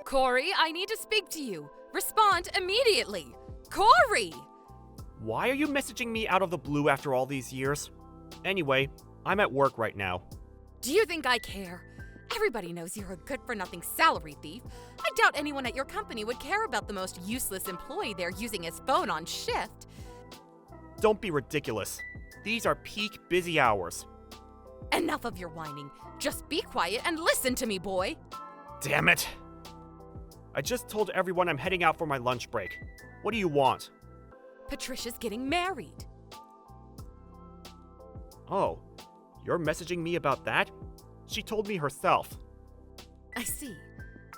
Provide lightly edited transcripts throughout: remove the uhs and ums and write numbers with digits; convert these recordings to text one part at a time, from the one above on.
Corey, I need to speak to you. Respond immediately. Corey! Why are you messaging me out of the blue after all these years? Anyway, I'm at work right now. Do you think I care? Everybody knows you're a good-for-nothing salary thief. I doubt anyone at your company would care about the most useless employee there using his phone on shift. Don't be ridiculous. These are peak busy hours. Enough of your whining. Just be quiet and listen to me, boy. Damn it. I just told everyone I'm heading out for my lunch break. What do you want? Patricia's getting married. Oh, you're messaging me about that? She told me herself. I see.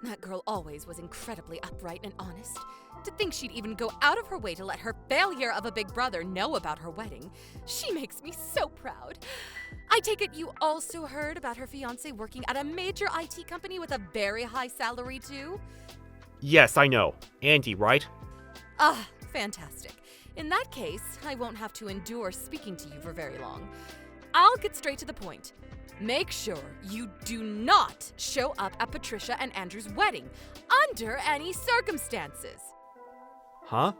That girl always was incredibly upright and honest. To think she'd even go out of her way to let her failure of a big brother know about her wedding. She makes me so proud. I take it you also heard about her fiancé working at a major IT company with a very high salary too? Yes, I know. Andy, right? Ah, fantastic. In that case, I won't have to endure speaking to you for very long. I'll get straight to the point. Make sure you do not show up at Patricia and Andrew's wedding under any circumstances. Huh?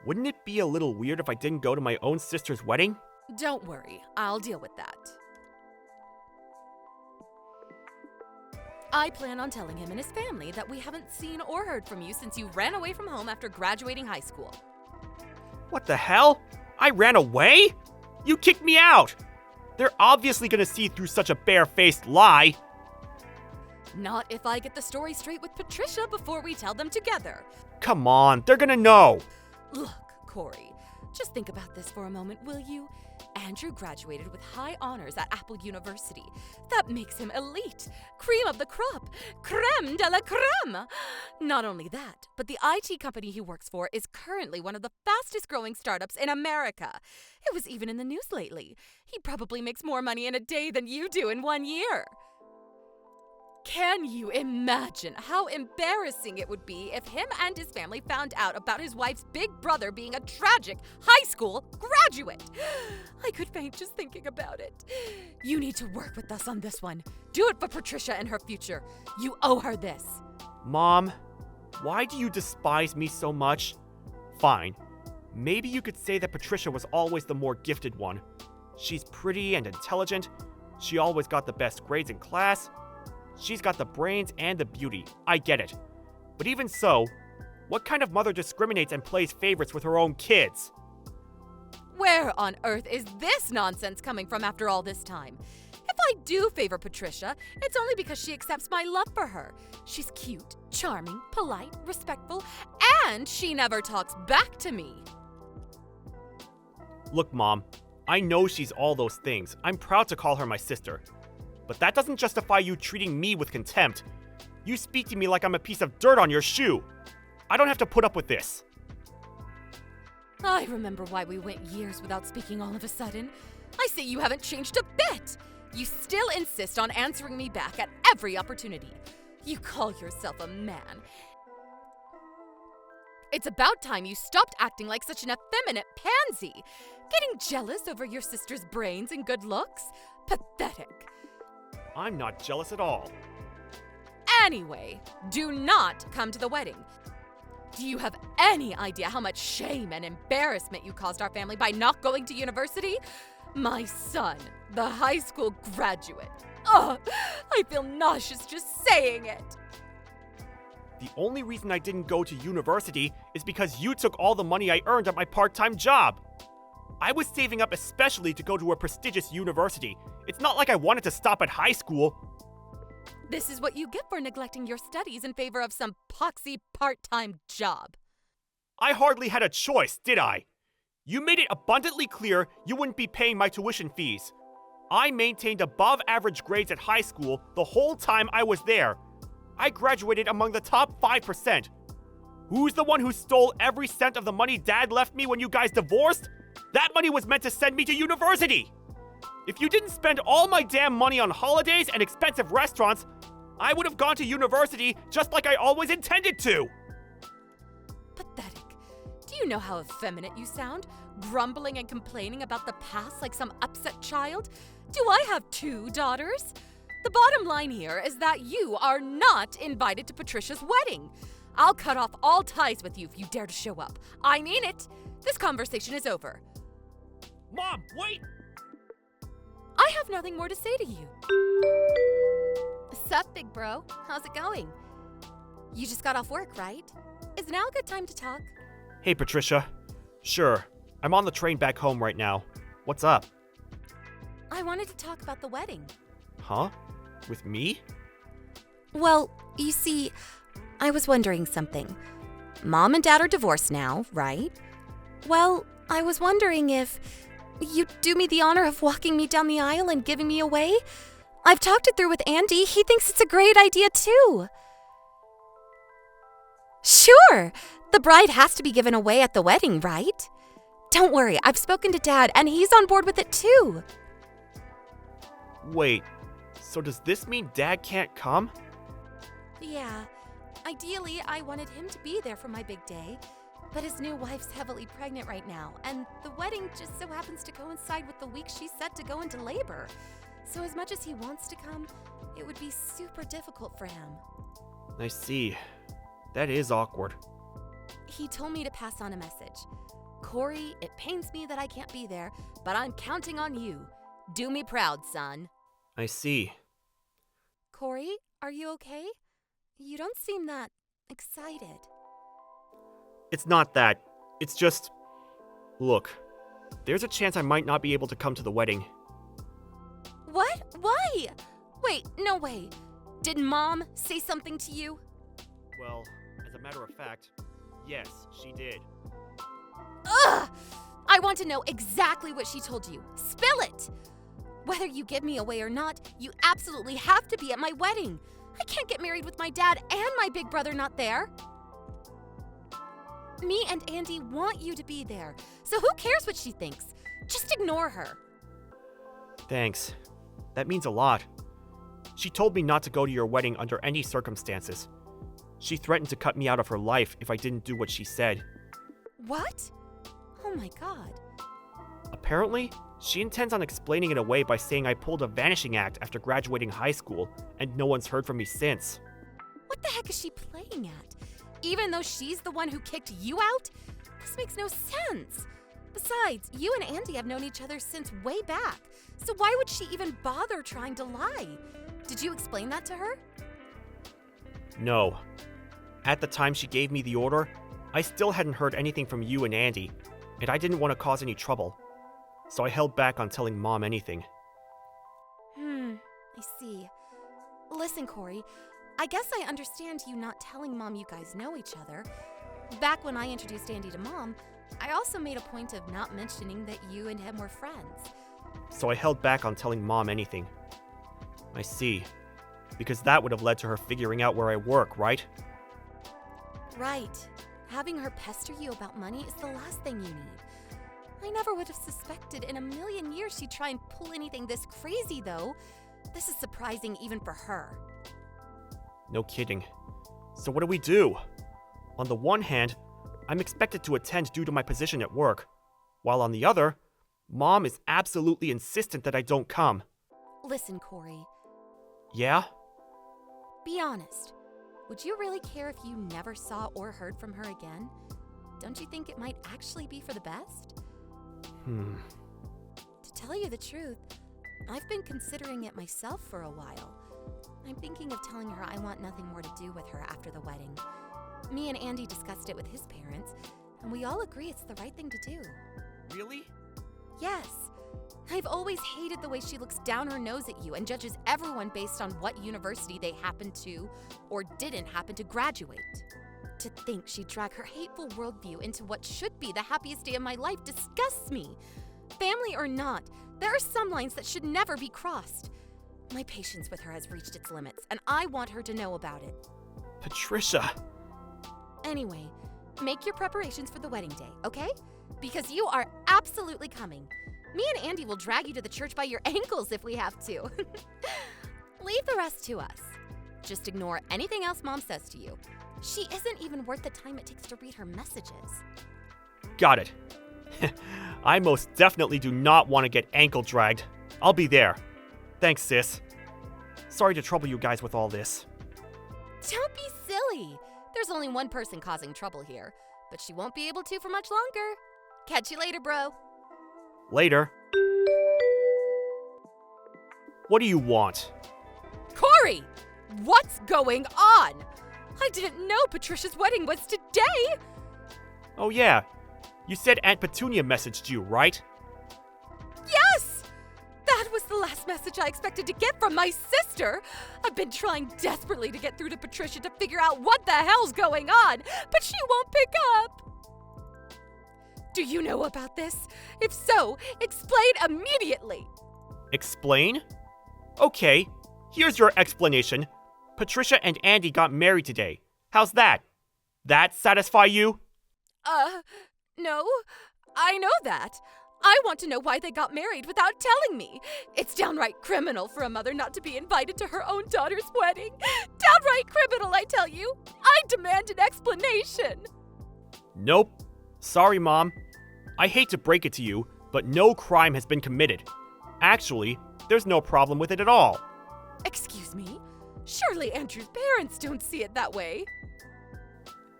Wouldn't it be a little weird if I didn't go to my own sister's wedding? Don't worry, I'll deal with that. I plan on telling him and his family that we haven't seen or heard from you since you ran away from home after graduating high school. What the hell? I ran away? You kicked me out! They're obviously gonna see through such a bare-faced lie. Not if I get the story straight with Patricia before we tell them together. Come on, they're gonna know. Look, Corey, just think about this for a moment, will you? Andrew graduated with high honors at Apple University. That makes him elite, cream of the crop, creme de la creme. Not only that, but the IT company he works for is currently one of the fastest growing startups in America. It was even in the news lately. He probably makes more money in a day than you do in 1 year. Can you imagine how embarrassing it would be if him and his family found out about his wife's big brother being a tragic high school graduate? I could faint just thinking about it. You need to work with us on this one. Do it for Patricia and her future. You owe her this. Mom, why do you despise me so much? Fine. Maybe you could say that Patricia was always the more gifted one. She's pretty and intelligent. She always got the best grades in class. She's got the brains and the beauty. I get it. But even so, what kind of mother discriminates and plays favorites with her own kids? Where on earth is this nonsense coming from after all this time? If I do favor Patricia, it's only because she accepts my love for her. She's cute, charming, polite, respectful, and she never talks back to me. Look, Mom, I know she's all those things. I'm proud to call her my sister. But that doesn't justify you treating me with contempt. You speak to me like I'm a piece of dirt on your shoe. I don't have to put up with this. I remember why we went years without speaking all of a sudden. I say you haven't changed a bit. You still insist on answering me back at every opportunity. You call yourself a man. It's about time you stopped acting like such an effeminate pansy. Getting jealous over your sister's brains and good looks? Pathetic. I'm not jealous at all. Anyway, do not come to the wedding. Do you have any idea how much shame and embarrassment you caused our family by not going to university? My son, the high school graduate. Ugh, I feel nauseous just saying it. The only reason I didn't go to university is because you took all the money I earned at my part-time job. I was saving up especially to go to a prestigious university. It's not like I wanted to stop at high school. This is what you get for neglecting your studies in favor of some poxy part-time job. I hardly had a choice, did I? You made it abundantly clear you wouldn't be paying my tuition fees. I maintained above-average grades at high school the whole time I was there. I graduated among the top 5%. Who's the one who stole every cent of the money Dad left me when you guys divorced? That money was meant to send me to university! If you didn't spend all my damn money on holidays and expensive restaurants, I would have gone to university just like I always intended to! Pathetic. Do you know how effeminate you sound? Grumbling and complaining about the past like some upset child? Do I have 2 daughters? The bottom line here is that you are not invited to Patricia's wedding. I'll cut off all ties with you if you dare to show up. I mean it. This conversation is over. Mom, wait! I have nothing more to say to you. Sup, big bro? How's it going? You just got off work, right? Is now a good time to talk? Hey, Patricia. Sure. I'm on the train back home right now. What's up? I wanted to talk about the wedding. Huh? With me? Well, you see, I was wondering something. Mom and Dad are divorced now, right? Well, I was wondering if you'd do me the honor of walking me down the aisle and giving me away? I've talked it through with Andy. He thinks it's a great idea, too. Sure! The bride has to be given away at the wedding, right? Don't worry, I've spoken to Dad, and he's on board with it, too. Wait, so does this mean Dad can't come? Yeah. Ideally, I wanted him to be there for my big day, but his new wife's heavily pregnant right now, and the wedding just so happens to coincide with the week she's set to go into labor. So as much as he wants to come, it would be super difficult for him. I see. That is awkward. He told me to pass on a message. Corey, it pains me that I can't be there, but I'm counting on you. Do me proud, son. I see. Corey, are you okay? You don't seem that excited. It's not that. It's just... Look, there's a chance I might not be able to come to the wedding. What? Why? Wait, no way. Did Mom say something to you? Well, as a matter of fact, yes, she did. Ugh! I want to know exactly what she told you. Spill it! Whether you give me away or not, you absolutely have to be at my wedding. I can't get married with my dad and my big brother not there. Me and Andy want you to be there, so who cares what she thinks? Just ignore her. Thanks. That means a lot. She told me not to go to your wedding under any circumstances. She threatened to cut me out of her life if I didn't do what she said. What? Oh my god. Apparently, she intends on explaining it away by saying I pulled a vanishing act after graduating high school, and no one's heard from me since. What the heck is she playing at? Even though she's the one who kicked you out? This makes no sense. Besides, you and Andy have known each other since way back, so why would she even bother trying to lie? Did you explain that to her? No. At the time she gave me the order, I still hadn't heard anything from you and Andy, and I didn't want to cause any trouble. So I held back on telling Mom anything. I see. Listen, Corey, I guess I understand you not telling Mom you guys know each other. Back when I introduced Andy to Mom, I also made a point of not mentioning that you and him were friends. So I held back on telling Mom anything. I see. Because that would have led to her figuring out where I work, right? Right. Having her pester you about money is the last thing you need. I never would have suspected in a million years she'd try and pull anything this crazy, though. This is surprising even for her. No kidding. So what do we do? On the one hand, I'm expected to attend due to my position at work, while on the other, Mom is absolutely insistent that I don't come. Listen, Corey. Yeah? Be honest. Would you really care if you never saw or heard from her again? Don't you think it might actually be for the best? To tell you the truth, I've been considering it myself for a while. I'm thinking of telling her I want nothing more to do with her after the wedding. Me and Andy discussed it with his parents, and we all agree it's the right thing to do. Really? Yes. I've always hated the way she looks down her nose at you and judges everyone based on what university they happen to or didn't happen to graduate. To think she'd drag her hateful worldview into what should be the happiest day of my life disgusts me. Family or not, there are some lines that should never be crossed. My patience with her has reached its limits, and I want her to know about it. Patricia! Anyway, make your preparations for the wedding day, okay? Because you are absolutely coming. Me and Andy will drag you to the church by your ankles if we have to. Leave the rest to us. Just ignore anything else Mom says to you. She isn't even worth the time it takes to read her messages. Got it. I most definitely do not want to get ankle dragged. I'll be there. Thanks, sis. Sorry to trouble you guys with all this. Don't be silly. There's only one person causing trouble here, but she won't be able to for much longer. Catch you later, bro. Later. What do you want? Corey! What's going on? I didn't know Patricia's wedding was today! Oh yeah, you said Aunt Petunia messaged you, right? Yes! That was the last message I expected to get from my sister. I've been trying desperately to get through to Patricia to figure out what the hell's going on, but she won't pick up. Do you know about this? If so, explain immediately. Explain? Okay, here's your explanation. Patricia and Andy got married today. How's that? That satisfy you? No. I know that. I want to know why they got married without telling me. It's downright criminal for a mother not to be invited to her own daughter's wedding. Downright criminal, I tell you. I demand an explanation. Nope. Sorry, Mom. I hate to break it to you, but no crime has been committed. Actually, there's no problem with it at all. Excuse me? Surely Andrew's parents don't see it that way.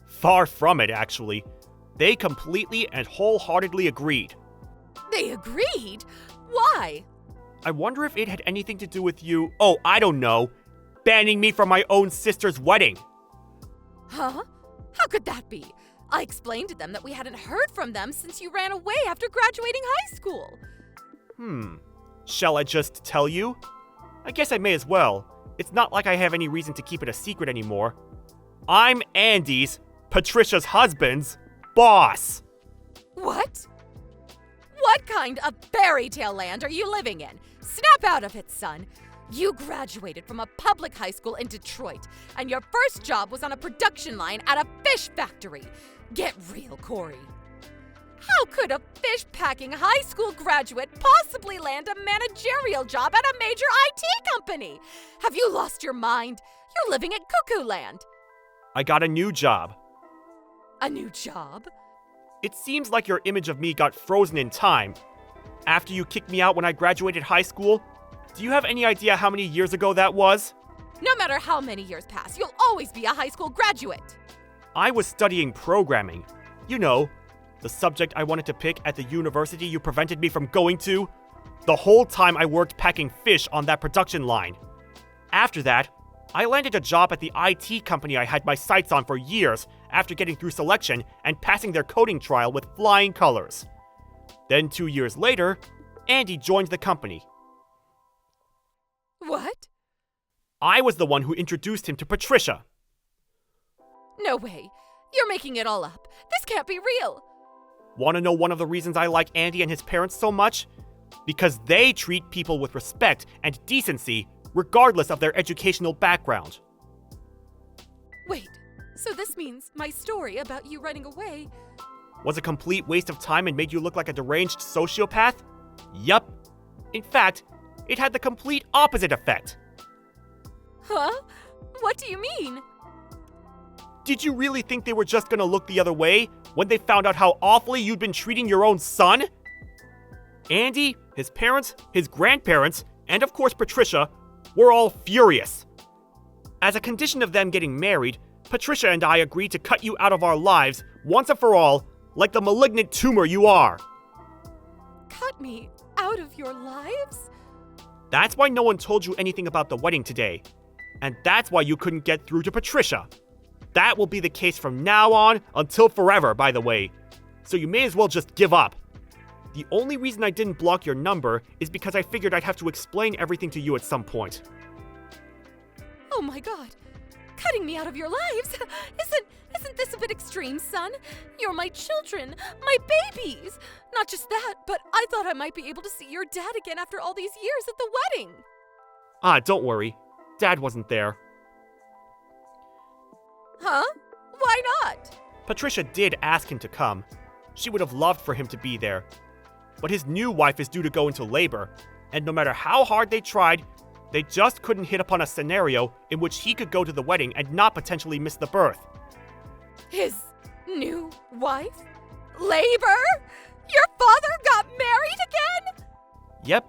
Far from it, actually. They completely and wholeheartedly agreed. They agreed? Why? I wonder if it had anything to do with you, oh, I don't know, banning me from my own sister's wedding. Huh? How could that be? I explained to them that we hadn't heard from them since you ran away after graduating high school. Shall I just tell you? I guess I may as well. It's not like I have any reason to keep it a secret anymore. I'm Andy's, Patricia's husband's, boss. What? What kind of fairy tale land are you living in? Snap out of it, son. You graduated from a public high school in Detroit, and your first job was on a production line at a fish factory. Get real, Corey. How could a fish-packing high school graduate possibly land a managerial job at a major IT company? Have you lost your mind? You're living in cuckoo land. I got a new job. A new job? It seems like your image of me got frozen in time. After you kicked me out when I graduated high school, do you have any idea how many years ago that was? No matter how many years pass, you'll always be a high school graduate. I was studying programming. You know, the subject I wanted to pick at the university you prevented me from going to. The whole time I worked packing fish on that production line. After that, I landed a job at the IT company I had my sights on for years after getting through selection and passing their coding trial with flying colors. Then 2 years later, Andy joined the company. What? I was the one who introduced him to Patricia. No way. You're making it all up. This can't be real. Want to know one of the reasons I like Andy and his parents so much? Because they treat people with respect and decency regardless of their educational background. Wait, so this means my story about you running away was a complete waste of time and made you look like a deranged sociopath? Yup. In fact, it had the complete opposite effect. Huh? What do you mean? Did you really think they were just gonna look the other way when they found out how awfully you'd been treating your own son? Andy, his parents, his grandparents, and of course Patricia, were all furious. As a condition of them getting married, Patricia and I agreed to cut you out of our lives once and for all, like the malignant tumor you are. Cut me out of your lives? That's why no one told you anything about the wedding today. And that's why you couldn't get through to Patricia. That will be the case from now on until forever, by the way. So you may as well just give up. The only reason I didn't block your number is because I figured I'd have to explain everything to you at some point. Oh my god. Cutting me out of your lives? Isn't this a bit extreme, son? You're my children, my babies. Not just that, but I thought I might be able to see your dad again after all these years at the wedding. Don't worry. Dad wasn't there. Huh? Why not? Patricia did ask him to come. She would have loved for him to be there. But his new wife is due to go into labor, and no matter how hard they tried, they just couldn't hit upon a scenario in which he could go to the wedding and not potentially miss the birth. His new wife? Labor? Your father got married again? Yep.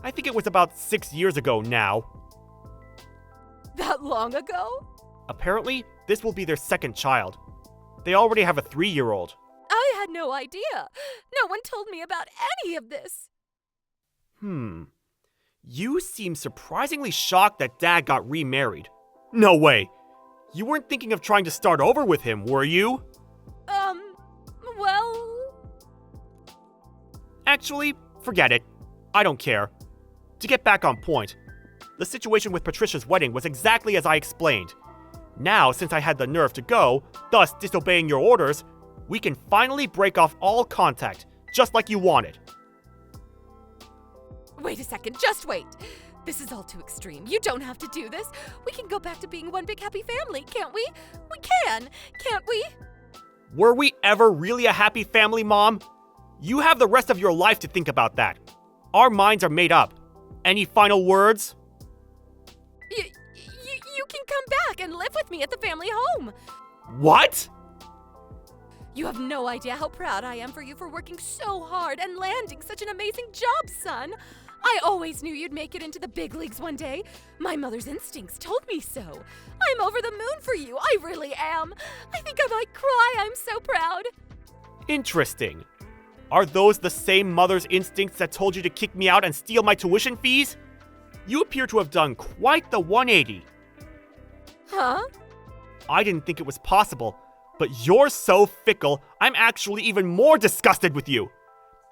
I think it was about 6 years ago now. That long ago? Apparently, this will be their second child. They already have a 3-year-old. I had no idea. No one told me about any of this. You seem surprisingly shocked that Dad got remarried. No way. You weren't thinking of trying to start over with him, were you? Well... Actually, forget it. I don't care. To get back on point, the situation with Patricia's wedding was exactly as I explained. Now, since I had the nerve to go, thus disobeying your orders, we can finally break off all contact, just like you wanted. Wait a second, just wait. This is all too extreme. You don't have to do this. We can go back to being one big happy family, can't we? We can, can't we? Were we ever really a happy family, Mom? You have the rest of your life to think about that. Our minds are made up. Any final words? You can come back and live with me at the family home. What? You have no idea how proud I am for you for working so hard and landing such an amazing job, son. I always knew you'd make it into the big leagues one day. My mother's instincts told me so. I'm over the moon for you. I really am. I think I might cry. I'm so proud. Interesting. Are those the same mother's instincts that told you to kick me out and steal my tuition fees? You appear to have done quite the 180. Huh? I didn't think it was possible, but you're so fickle, I'm actually even more disgusted with you.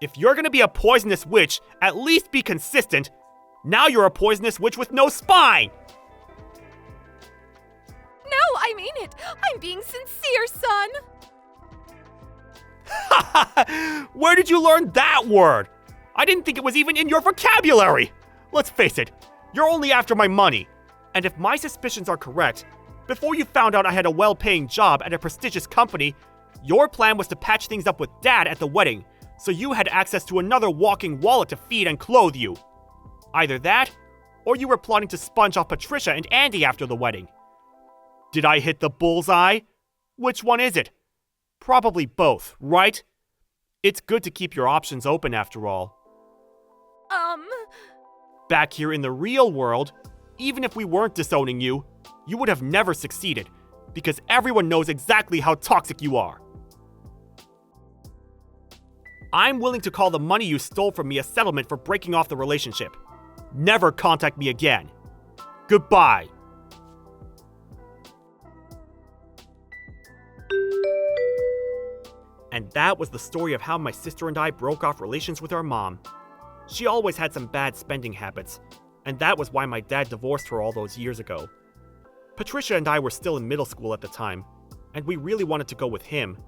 If you're gonna be a poisonous witch, at least be consistent. Now you're a poisonous witch with no spine! No, I mean it. I'm being sincere, son. Where did you learn that word? I didn't think it was even in your vocabulary. Let's face it, you're only after my money. And if my suspicions are correct, before you found out I had a well-paying job at a prestigious company, your plan was to patch things up with Dad at the wedding, so you had access to another walking wallet to feed and clothe you. Either that, or you were plotting to sponge off Patricia and Andy after the wedding. Did I hit the bullseye? Which one is it? Probably both, right? It's good to keep your options open after all. Back here in the real world, even if we weren't disowning you, you would have never succeeded, because everyone knows exactly how toxic you are. I'm willing to call the money you stole from me a settlement for breaking off the relationship. Never contact me again. Goodbye. And that was the story of how my sister and I broke off relations with our mom. She always had some bad spending habits, and that was why my dad divorced her all those years ago. Patricia and I were still in middle school at the time, and we really wanted to go with him.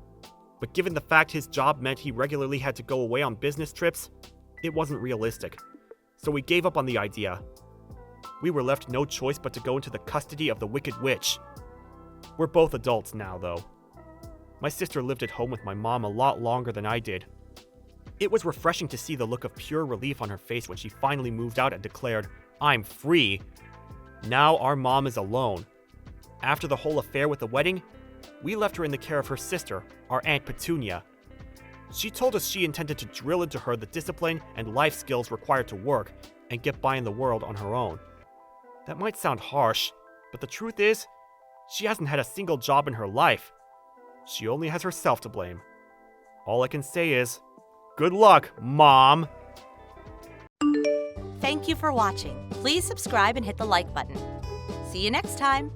But given the fact his job meant he regularly had to go away on business trips, it wasn't realistic. So we gave up on the idea. We were left no choice but to go into the custody of the Wicked Witch. We're both adults now, though. My sister lived at home with my mom a lot longer than I did. It was refreshing to see the look of pure relief on her face when she finally moved out and declared, "I'm free." Now our mom is alone. After the whole affair with the wedding, we left her in the care of her sister, our Aunt Petunia. She told us she intended to drill into her the discipline and life skills required to work and get by in the world on her own. That might sound harsh, but the truth is, she hasn't had a single job in her life. She only has herself to blame. All I can say is, good luck, Mom! Thank you for watching. Please subscribe and hit the like button. See you next time.